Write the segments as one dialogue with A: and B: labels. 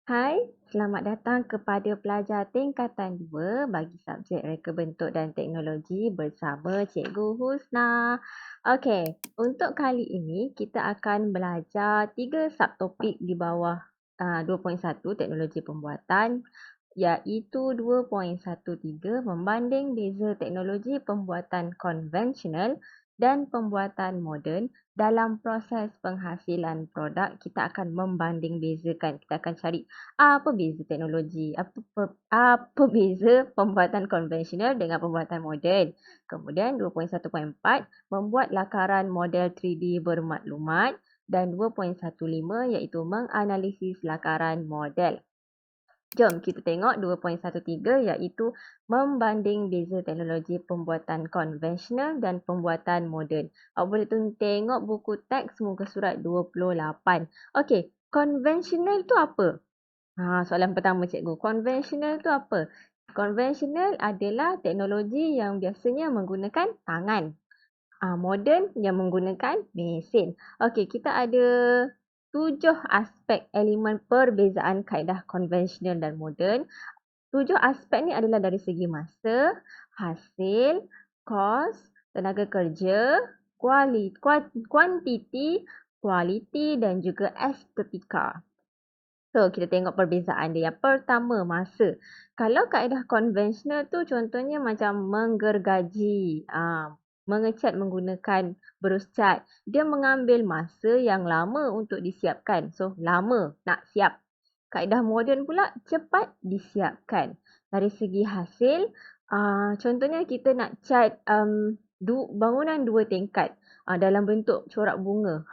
A: Hai, selamat datang kepada pelajar tingkatan 2 bagi subjek reka bentuk dan teknologi bersama Cikgu Husna. Okey, untuk kali ini kita akan belajar 3 subtopik di bawah 2.1 teknologi pembuatan, iaitu 2.13 membanding beza teknologi pembuatan konvensional dan pembuatan moden. Dalam proses penghasilan produk, kita akan membanding bezakan. Kita akan cari apa beza teknologi, apa beza pembuatan konvensional dengan pembuatan moden. Kemudian 2.1.4 membuat lakaran model 3D bermaklumat dan 2.15 iaitu menganalisis lakaran model. Jom kita tengok 2.13 iaitu membanding beza teknologi pembuatan konvensional dan pembuatan moden. Awak boleh tengok buku teks muka surat 28. Okey, konvensional tu apa? Soalan pertama cikgu. Konvensional tu apa? Konvensional adalah teknologi yang biasanya menggunakan tangan. Moden yang menggunakan mesin. Okey, kita ada 7 aspek elemen perbezaan kaedah konvensional dan moden. 7 aspek ni adalah dari segi masa, hasil, kos, tenaga kerja, kuantiti, kualiti dan juga estetika. So, kita tengok perbezaan dia. Yang pertama, masa. Kalau kaedah konvensional tu contohnya macam menggergaji, mengecat menggunakan berus cat. Dia mengambil masa yang lama untuk disiapkan. So, lama nak siap. Kaedah moden pula cepat disiapkan. Dari segi hasil, contohnya kita nak cat bangunan 2 tingkat dalam bentuk corak bunga.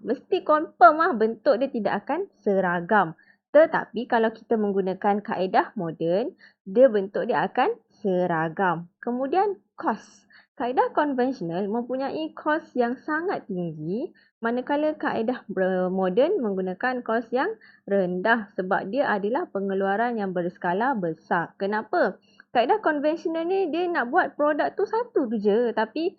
A: Mesti confirm bentuk dia tidak akan seragam. Tetapi kalau kita menggunakan kaedah moden, dia bentuk dia akan seragam. Kemudian kos. Kaedah konvensional mempunyai kos yang sangat tinggi, manakala kaedah moden menggunakan kos yang rendah sebab dia adalah pengeluaran yang berskala besar. Kenapa? Kaedah konvensional ni dia nak buat produk tu satu tu je, tapi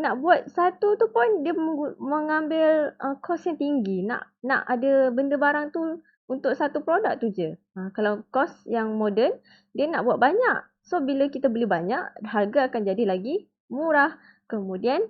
A: nak buat satu tu pun dia mengambil kos yang tinggi. Nak ada benda barang tu untuk satu produk tu je. Kalau kos yang moden, dia nak buat banyak. So, bila kita beli banyak, harga akan jadi lagi murah. Kemudian,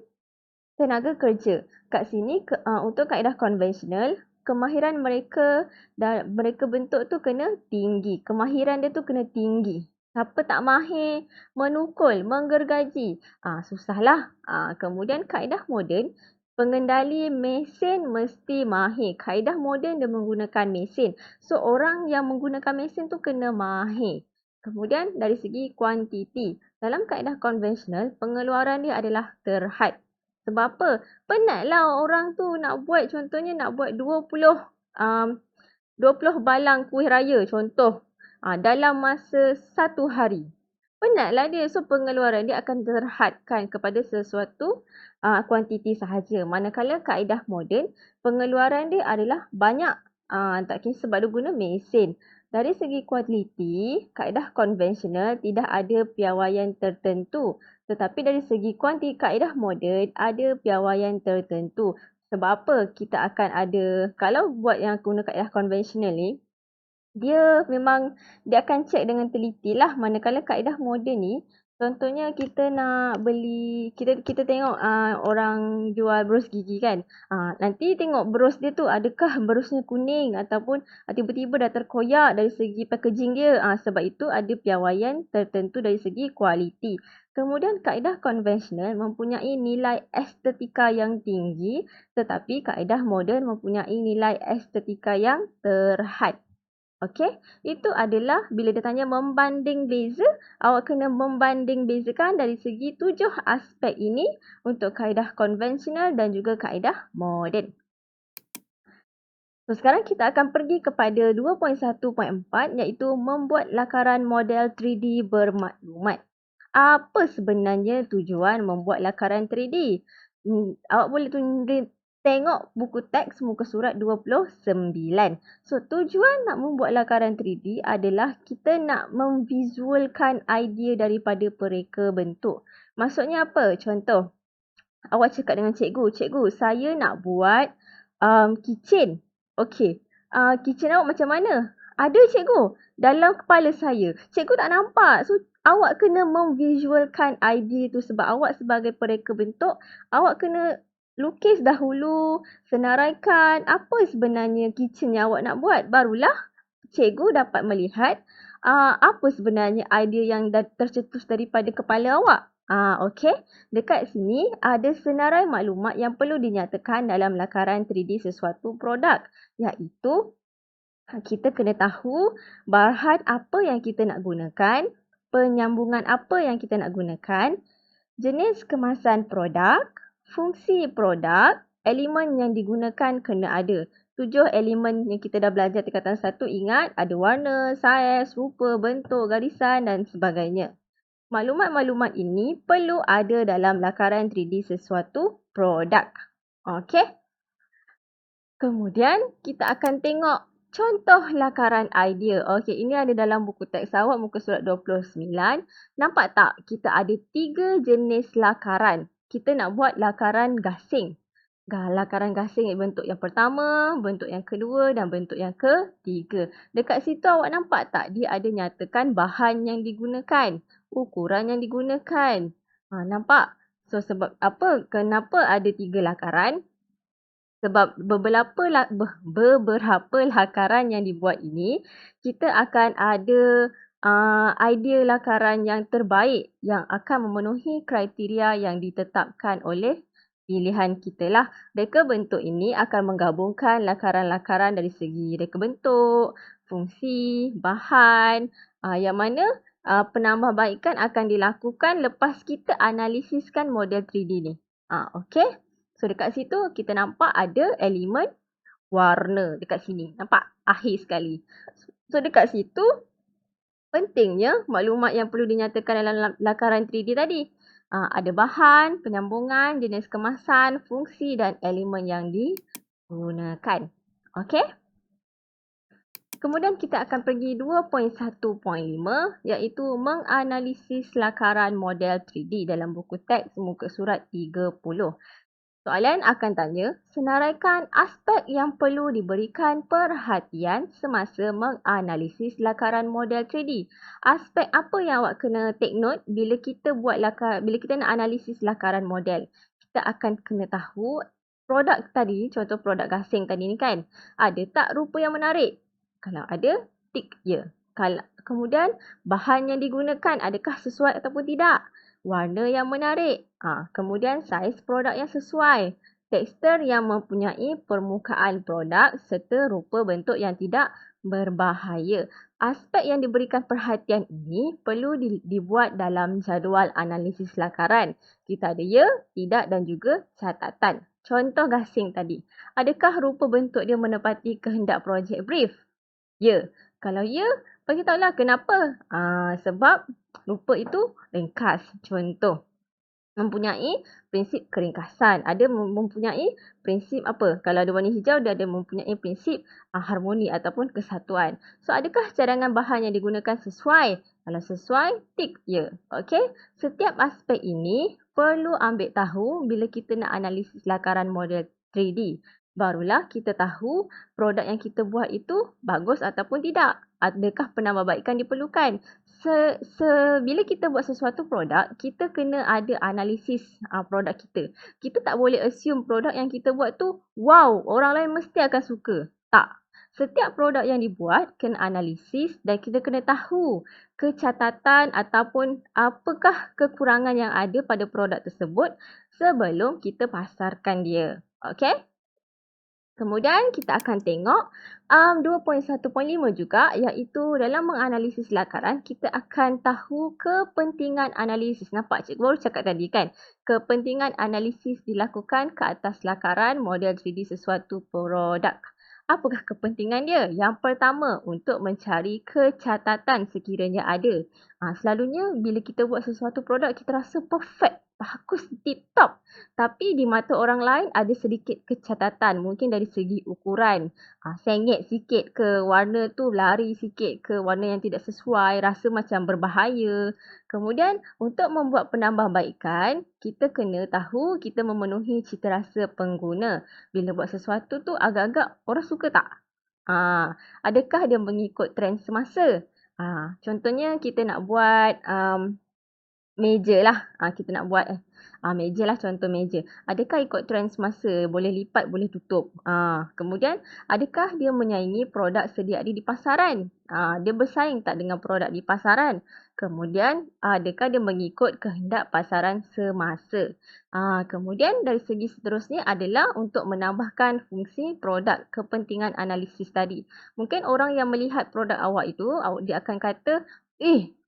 A: tenaga kerja. Kat sini, untuk kaedah konvensional, kemahiran mereka dan mereka bentuk tu kena tinggi. Kemahiran dia tu kena tinggi. Siapa tak mahir menukul, menggergaji, susahlah. Kemudian kaedah moden, pengendali mesin mesti mahir. Kaedah moden dia menggunakan mesin. So, orang yang menggunakan mesin tu kena mahir. Kemudian dari segi kuantiti. Dalam kaedah konvensional, pengeluaran dia adalah terhad. Sebab apa? Penatlah orang tu nak buat, contohnya nak buat 20 balang kuih raya contoh. Dalam masa 1 hari. Penatlah dia. So, pengeluaran dia akan terhadkan kepada sesuatu kuantiti sahaja. Manakala kaedah moden, pengeluaran dia adalah banyak. Tak kisah sebab dia guna mesin. Dari segi kualiti, kaedah konvensional tidak ada piawaian tertentu. Tetapi dari segi kuantiti, kaedah moden ada piawaian tertentu. Sebab apa? Kita akan ada, kalau buat yang guna kaedah konvensional ni, dia akan cek dengan teliti lah. Manakala kaedah moden ni, contohnya kita nak beli, kita tengok orang jual berus gigi kan. Nanti tengok berus dia tu adakah berusnya kuning ataupun tiba-tiba dah terkoyak dari segi packaging dia. Sebab itu ada piawaian tertentu dari segi kualiti. Kemudian kaedah konvensional mempunyai nilai estetika yang tinggi, tetapi kaedah moden mempunyai nilai estetika yang terhad. Okey, itu adalah bila dia tanya membanding beza, awak kena membanding bezakan dari segi 7 aspek ini untuk kaedah konvensional dan juga kaedah moden. So, sekarang kita akan pergi kepada 2.1.4 iaitu membuat lakaran model 3D bermaklumat. Apa sebenarnya tujuan membuat lakaran 3D? Awak boleh tengok buku teks muka surat 29. So, tujuan nak membuat lakaran 3D adalah kita nak memvisualkan idea daripada pereka bentuk. Maksudnya apa? Contoh, awak cakap dengan cikgu, "Cikgu, saya nak buat keychain." Okey, keychain awak macam mana? Ada cikgu, dalam kepala saya. Cikgu tak nampak. So, awak kena memvisualkan idea tu sebab awak sebagai pereka bentuk, awak kena lukis dahulu, senaraikan apa sebenarnya kitchen yang awak nak buat. Barulah cikgu dapat melihat apa sebenarnya idea yang tercetus daripada kepala awak. Okey. Dekat sini ada senarai maklumat yang perlu dinyatakan dalam lakaran 3D sesuatu produk, iaitu kita kena tahu bahan apa yang kita nak gunakan, penyambungan apa yang kita nak gunakan, jenis kemasan produk, fungsi produk, elemen yang digunakan kena ada. 7 elemen yang kita dah belajar tingkatan 1, ingat ada warna, saiz, rupa, bentuk, garisan dan sebagainya. Maklumat-maklumat ini perlu ada dalam lakaran 3D sesuatu produk. Okey? Kemudian kita akan tengok contoh lakaran idea. Okey, ini ada dalam buku teks awak muka surat 29. Nampak tak? Kita ada 3 jenis lakaran. Kita nak buat lakaran gasing. Lakaran gasing bentuk yang pertama, bentuk yang kedua dan bentuk yang ketiga. Dekat situ awak nampak tak? Dia ada nyatakan bahan yang digunakan, ukuran yang digunakan. Nampak? So sebab apa? Kenapa ada 3 lakaran? Sebab beberapa lakaran yang dibuat ini, kita akan ada idea lakaran yang terbaik yang akan memenuhi kriteria yang ditetapkan oleh pilihan kita lah. Reka bentuk ini akan menggabungkan lakaran-lakaran dari segi reka bentuk, fungsi, bahan, yang mana penambahbaikan akan dilakukan lepas kita analisiskan model 3D ni. Okey. So dekat situ kita nampak ada elemen warna dekat sini. Nampak? Akhir sekali. So dekat situ pentingnya maklumat yang perlu dinyatakan dalam lakaran 3D tadi. Ada bahan, penyambungan, jenis kemasan, fungsi dan elemen yang digunakan. Okey? Kemudian kita akan pergi 2.1.5 iaitu menganalisis lakaran model 3D dalam buku teks muka surat 30. Soalan akan tanya, senaraikan aspek yang perlu diberikan perhatian semasa menganalisis lakaran model 3D. Aspek apa yang awak kena take note bila kita bila kita nak analisis lakaran model? Kita akan kena tahu produk tadi, contoh produk gasing tadi ni kan, ada tak rupa yang menarik? Kalau ada, tick ya. Kemudian bahan yang digunakan adakah sesuai ataupun tidak? Warna yang menarik. Kemudian saiz produk yang sesuai. Tekstur yang mempunyai permukaan produk serta rupa bentuk yang tidak berbahaya. Aspek yang diberikan perhatian ini perlu dibuat dalam jadual analisis lakaran. Kita ada ya, tidak dan juga catatan. Contoh gasing tadi. Adakah rupa bentuk dia menepati kehendak projek brief? Ya. Kalau ya, bagi tahulah kenapa. Sebab rupa itu ringkas. Contoh, mempunyai prinsip keringkasan. Ada mempunyai prinsip apa? Kalau ada warna hijau, dia ada mempunyai prinsip harmoni ataupun kesatuan. So, adakah cadangan bahan yang digunakan sesuai? Kalau sesuai, tik ya. Okey. Setiap aspek ini perlu ambil tahu bila kita nak analisis lakaran model 3D. Barulah kita tahu produk yang kita buat itu bagus ataupun tidak. Adakah penambahbaikan diperlukan? Bila kita buat sesuatu produk, kita kena ada analisis produk kita. Kita tak boleh assume produk yang kita buat tu, wow, orang lain mesti akan suka. Tak. Setiap produk yang dibuat kena analisis dan kita kena tahu kecatatan ataupun apakah kekurangan yang ada pada produk tersebut sebelum kita pasarkan dia. Okey? Kemudian kita akan tengok 2.1.5 juga iaitu dalam menganalisis lakaran kita akan tahu kepentingan analisis. Nampak cikgu baru cakap tadi kan? Kepentingan analisis dilakukan ke atas lakaran model 3D sesuatu produk. Apakah kepentingan dia? Yang pertama, untuk mencari kecatatan sekiranya ada. Selalunya bila kita buat sesuatu produk kita rasa perfect. Bagus, tip-top. Tapi di mata orang lain ada sedikit kecatatan. Mungkin dari segi ukuran. Sengit sikit ke, warna tu lari sikit ke, warna yang tidak sesuai, rasa macam berbahaya. Kemudian untuk membuat penambahbaikan, kita kena tahu kita memenuhi cita rasa pengguna. Bila buat sesuatu tu agak-agak orang suka tak? Adakah dia mengikut trend semasa? Contohnya kita nak buat meja lah. Kita nak buat meja lah, contoh meja. Adakah ikut trend semasa? Boleh lipat, boleh tutup. Kemudian, adakah dia menyaingi produk sedia ada di pasaran? Dia bersaing tak dengan produk di pasaran? Kemudian, adakah dia mengikut kehendak pasaran semasa? Kemudian, dari segi seterusnya adalah untuk menambahkan fungsi produk kepentingan analisis tadi. Mungkin orang yang melihat produk awak itu, dia akan kata,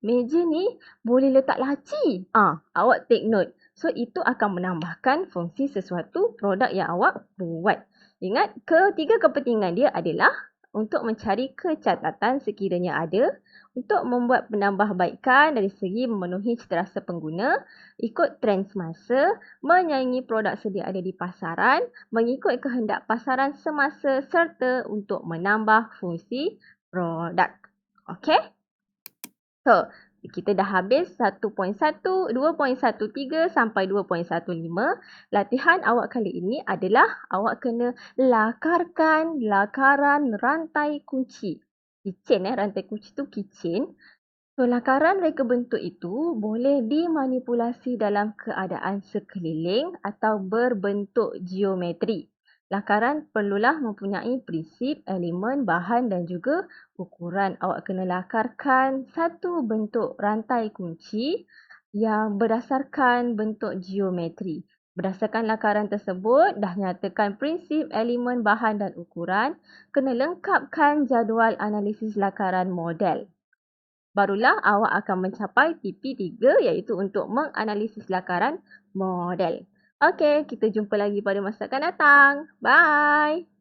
A: meja ni boleh letak laci. Awak take note. So, itu akan menambahkan fungsi sesuatu produk yang awak buat. Ingat, ketiga kepentingan dia adalah untuk mencari kecacatan sekiranya ada, untuk membuat penambahbaikan dari segi memenuhi citarasa pengguna, ikut trend semasa, menyaingi produk sedia ada di pasaran, mengikut kehendak pasaran semasa serta untuk menambah fungsi produk. Okey? So, kita dah habis 1.1, 2.13 sampai 2.15. Latihan awak kali ini adalah awak kena lakarkan lakaran rantai kunci. Kicin rantai kunci tu kicin. So, lakaran reka bentuk itu boleh dimanipulasi dalam keadaan sekeliling atau berbentuk geometri. Lakaran perlulah mempunyai prinsip, elemen, bahan dan juga ukuran. Awak kena lakarkan satu bentuk rantai kunci yang berdasarkan bentuk geometri. Berdasarkan lakaran tersebut, dah nyatakan prinsip, elemen, bahan dan ukuran, kena lengkapkan jadual analisis lakaran model. Barulah awak akan mencapai TP3 iaitu untuk menganalisis lakaran model. Okey, kita jumpa lagi pada masa akan datang. Bye!